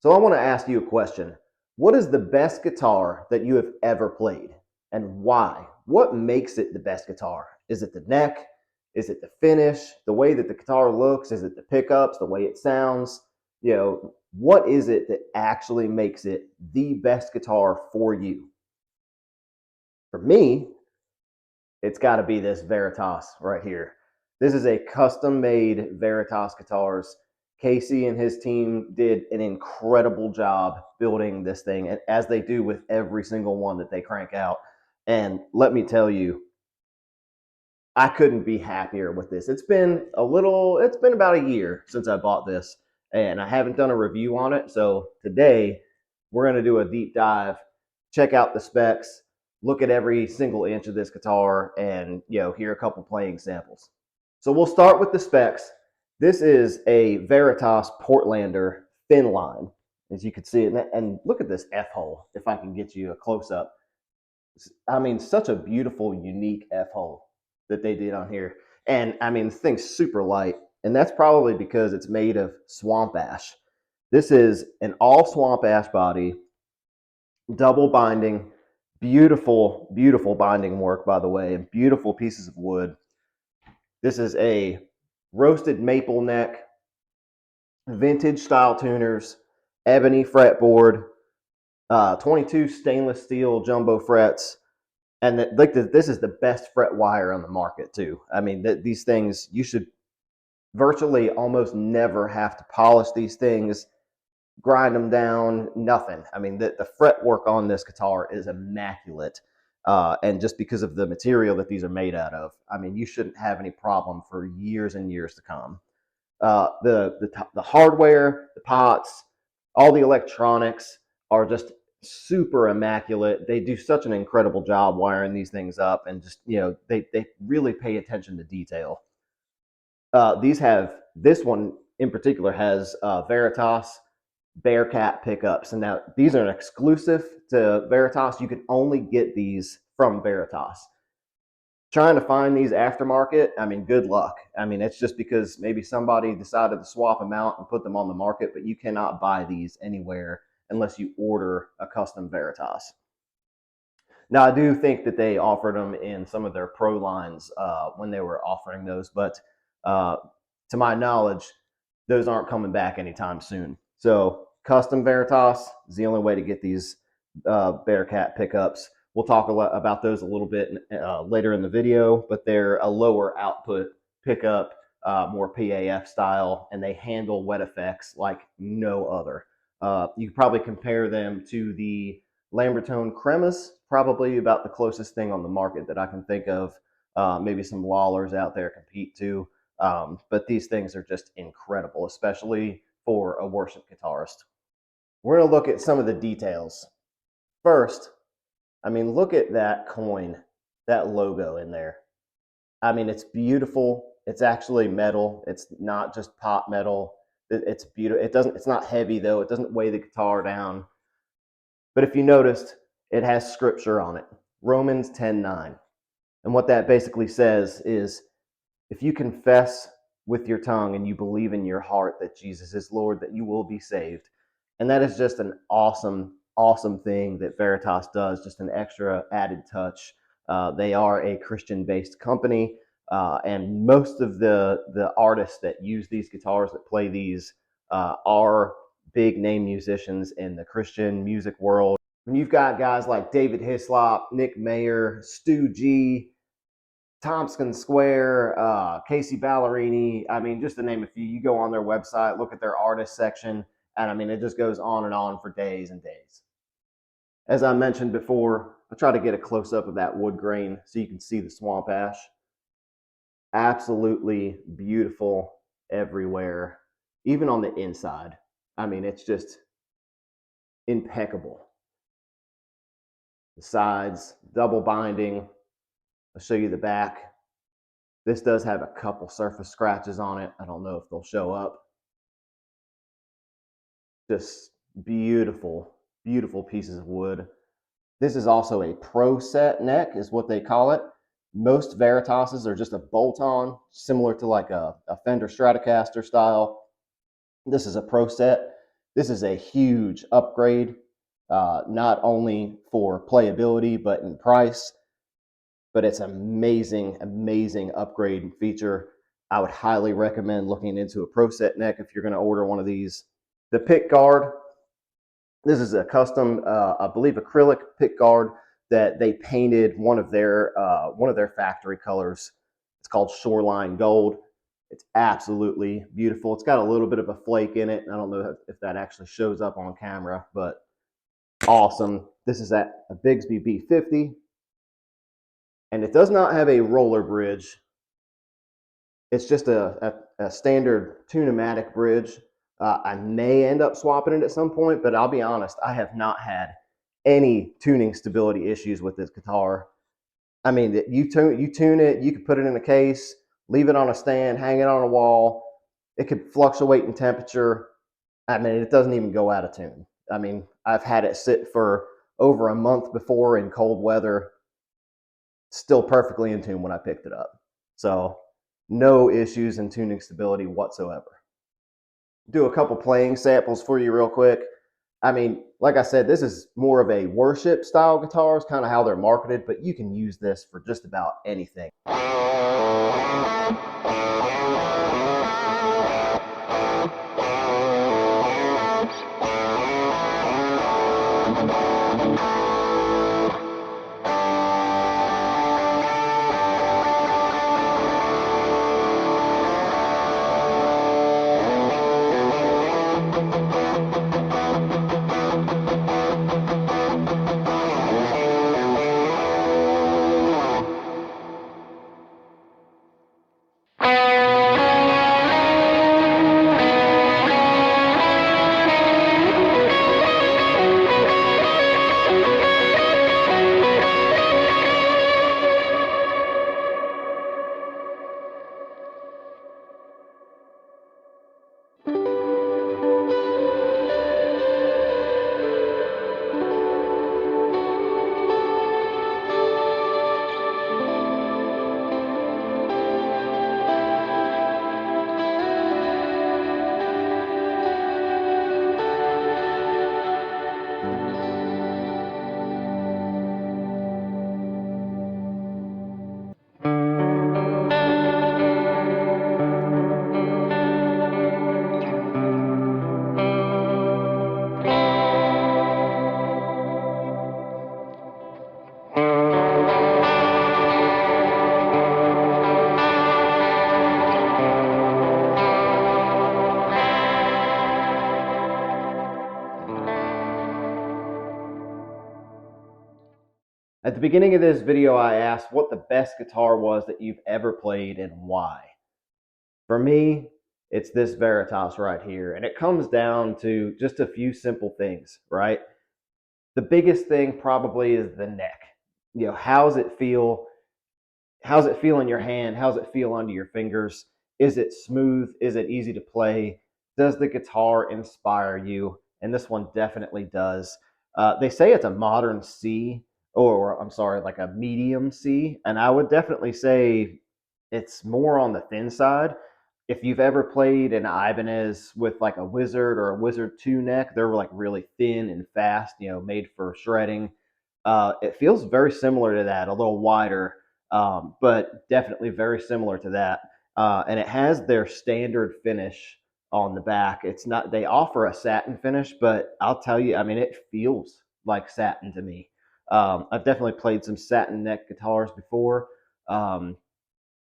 So I want to ask you a question. What is the best guitar that you have ever played and why? What makes it the best guitar? Is it the neck? Is it the finish? The way that the guitar looks? Is it the pickups? The way it sounds? What is it that actually makes it the best guitar for you? For me, it's got to be this Veritas right here. This is a custom made Veritas guitars. Casey and his team did an incredible job building this thing, as they do with every single one that they crank out. And let me tell you, I couldn't be happier with this. It's been about a year since I bought this, and I haven't done a review on it. So today, we're going to do a deep dive, check out the specs, look at every single inch of this guitar, and hear a couple playing samples. So we'll start with the specs. This is a Veritas Portlander Thinline, as you can see, and look at this F-hole. If I can get you a close-up, I mean, such a beautiful, unique F-hole that they did on here. And I mean, this thing's super light, and that's probably because it's made of swamp ash. This is an all swamp ash body, double binding, beautiful, beautiful binding work, by the way, and beautiful pieces of wood. This is a roasted maple neck, vintage style tuners, ebony fretboard, 22 stainless steel jumbo frets. And this is the best fret wire on the market too. I mean, these things, you should virtually almost never have to polish these things, grind them down, nothing. I mean, the fretwork on this guitar is immaculate. And just because of the material that these are made out of, I mean, you shouldn't have any problem for years and years to come. The hardware, the pots, all the electronics are just super immaculate. They do such an incredible job wiring these things up, and just they really pay attention to detail. This one in particular has Veritas Bearcat pickups, and now these are an exclusive to Veritas. You can only get these from Veritas. Trying to find these aftermarket, I mean, good luck. I mean, it's just because maybe somebody decided to swap them out and put them on the market, but you cannot buy these anywhere unless you order a custom Veritas. Now, I do think that they offered them in some of their pro lines when they were offering those, but to my knowledge, those aren't coming back anytime soon. So custom Veritas is the only way to get these Bearcat pickups. We'll talk about those a little bit later in the video, but they're a lower output pickup, more PAF style, and they handle wet effects like no other. You could probably compare them to the Lambertone Cremas, probably about the closest thing on the market that I can think of. Maybe some Lawlers out there compete too. But these things are just incredible, especially for a worship guitarist. We're going to look at some of the details. First, I mean, look at that coin, that logo in there. I mean, it's beautiful. It's actually metal. It's not just pot metal. It's beautiful. It's not heavy though. It doesn't weigh the guitar down. But if you noticed, it has scripture on it. Romans 10:9. And what that basically says is, if you confess with your tongue and you believe in your heart that Jesus is Lord, that you will be saved. And that is just an awesome, awesome thing that Veritas does, just an extra added touch. They are a Christian-based company, and most of the artists that use these guitars, that play these, are big name musicians in the Christian music world. When you've got guys like David Hislop, Nick Mayer, Stu G, Tompkins Square, Casey Ballerini, I mean, just to name a few, you go on their website, look at their artist section, and I mean, it just goes on and on for days and days. As I mentioned before, I try to get a close-up of that wood grain so you can see the swamp ash. Absolutely beautiful everywhere, even on the inside. I mean, it's just impeccable. The sides, double binding. I'll show you the back. This does have a couple surface scratches on it. I don't know if they'll show up. Just beautiful, beautiful pieces of wood. This is also a pro set neck, is what they call it. Most Veritases are just a bolt-on, similar to like a Fender Stratocaster style. This is a pro set. This is a huge upgrade, not only for playability, but in price. But it's amazing, amazing upgrade feature. I would highly recommend looking into a Pro Set neck if you're going to order one of these. The pick guard, this is a custom, I believe, acrylic pick guard that they painted one of their factory colors. It's called Shoreline Gold. It's absolutely beautiful. It's got a little bit of a flake in it. I don't know if that actually shows up on camera, but awesome. This is at a Bigsby B50, and it does not have a roller bridge. It's just a standard tune-o-matic bridge. I may end up swapping it at some point, but I'll be honest, I have not had any tuning stability issues with this guitar. I mean, you tune it, you could put it in a case, leave it on a stand, hang it on a wall. It could fluctuate in temperature. I mean, it doesn't even go out of tune. I mean, I've had it sit for over a month before in cold weather, still perfectly in tune when I picked it up. So no issues in tuning stability whatsoever. Do a couple playing samples for you real quick. I mean, like I said, this is more of a worship style guitar, is kind of how they're marketed, but you can use this for just about anything. At the beginning of this video, I asked what the best guitar was that you've ever played and why. For me, it's this Veritas right here, and it comes down to just a few simple things, right? The biggest thing probably is the neck. You know, how's it feel? How's it feel in your hand? How's it feel under your fingers? Is it smooth? Is it easy to play? Does the guitar inspire you? And this one definitely does. They say it's a modern C, or I'm sorry, like a medium C, and I would definitely say it's more on the thin side. If you've ever played an Ibanez with like a Wizard or a Wizard 2 neck, they're like really thin and fast, you know, made for shredding. It feels very similar to that, a little wider, but definitely very similar to that. And it has their standard finish on the back. It's not, they offer a satin finish, but I'll tell you, I mean, it feels like satin to me. I've definitely played some satin neck guitars before.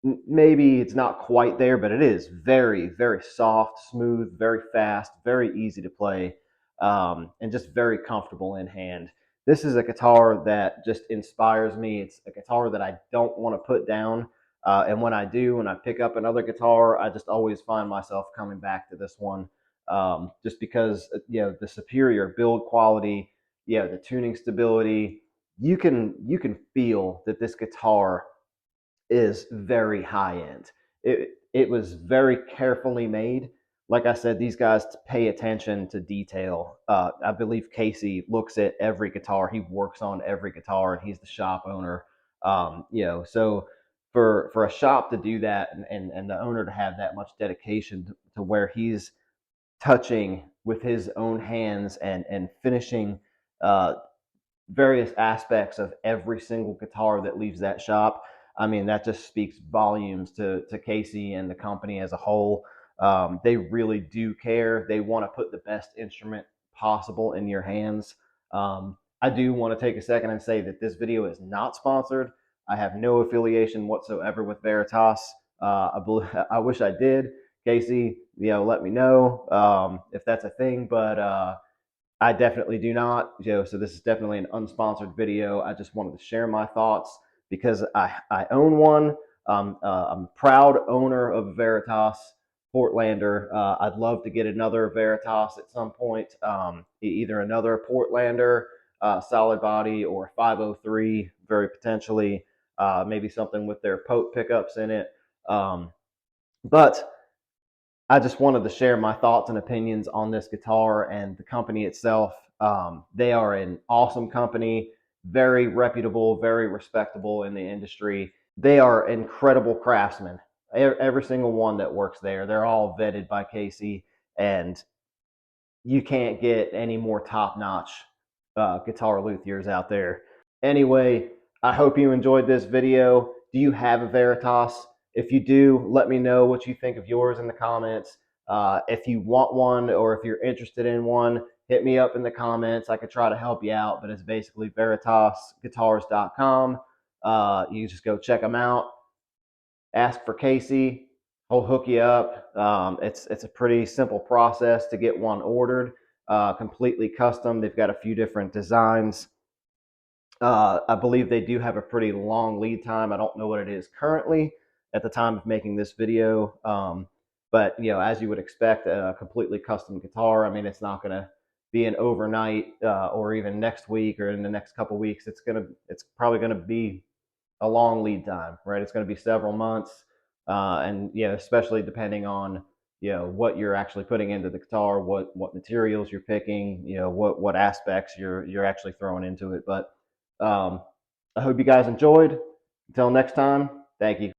Maybe it's not quite there, but it is very, very soft, smooth, very fast, very easy to play, and just very comfortable in hand. This is a guitar that just inspires me. It's a guitar that I don't want to put down. And when I do, when I pick up another guitar, I just always find myself coming back to this one, just because, you know, the superior build quality, you know, the tuning stability. You can feel that this guitar is very high end. It was very carefully made. Like I said, these guys pay attention to detail. I believe Casey looks at every guitar. He works on every guitar, and he's the shop owner. You know, so for a shop to do that, and the owner to have that much dedication to where he's touching with his own hands and finishing various aspects of every single guitar that leaves that shop. I mean, that just speaks volumes to Casey and the company as a whole. They really do care. They want to put the best instrument possible in your hands. I do want to take a second and say that this video is not sponsored. I have no affiliation whatsoever with Veritas. I wish I did. Casey, let me know if that's a thing, but I definitely do not. So this is definitely an unsponsored video. I just wanted to share my thoughts because I own one. I'm a proud owner of a Veritas Portlander. I'd love to get another Veritas at some point, either another Portlander solid body or 503, very potentially, maybe something with their Pope pickups in it. But I just wanted to share my thoughts and opinions on this guitar and the company itself. They are an awesome company, very reputable, very respectable in the industry. They are incredible craftsmen. Every single one that works there, they're all vetted by Casey, and you can't get any more top-notch guitar luthiers out there. Anyway, I hope you enjoyed this video. Do you have a Veritas? If you do, let me know what you think of yours in the comments. If you want one or if you're interested in one, hit me up in the comments. I could try to help you out, but it's basically veritasguitars.com. You just go check them out. Ask for Casey. He'll hook you up. It's a pretty simple process to get one ordered, completely custom. They've got a few different designs. I believe they do have a pretty long lead time. I don't know what it is currently at the time of making this video. But as you would expect, a completely custom guitar, I mean, it's not going to be an overnight or even next week or in the next couple weeks. It's probably going to be a long lead time, right? It's going to be several months, and especially depending on what you're actually putting into the guitar, what materials you're picking, what aspects you're actually throwing into it. But I hope you guys enjoyed. Until next time, thank you.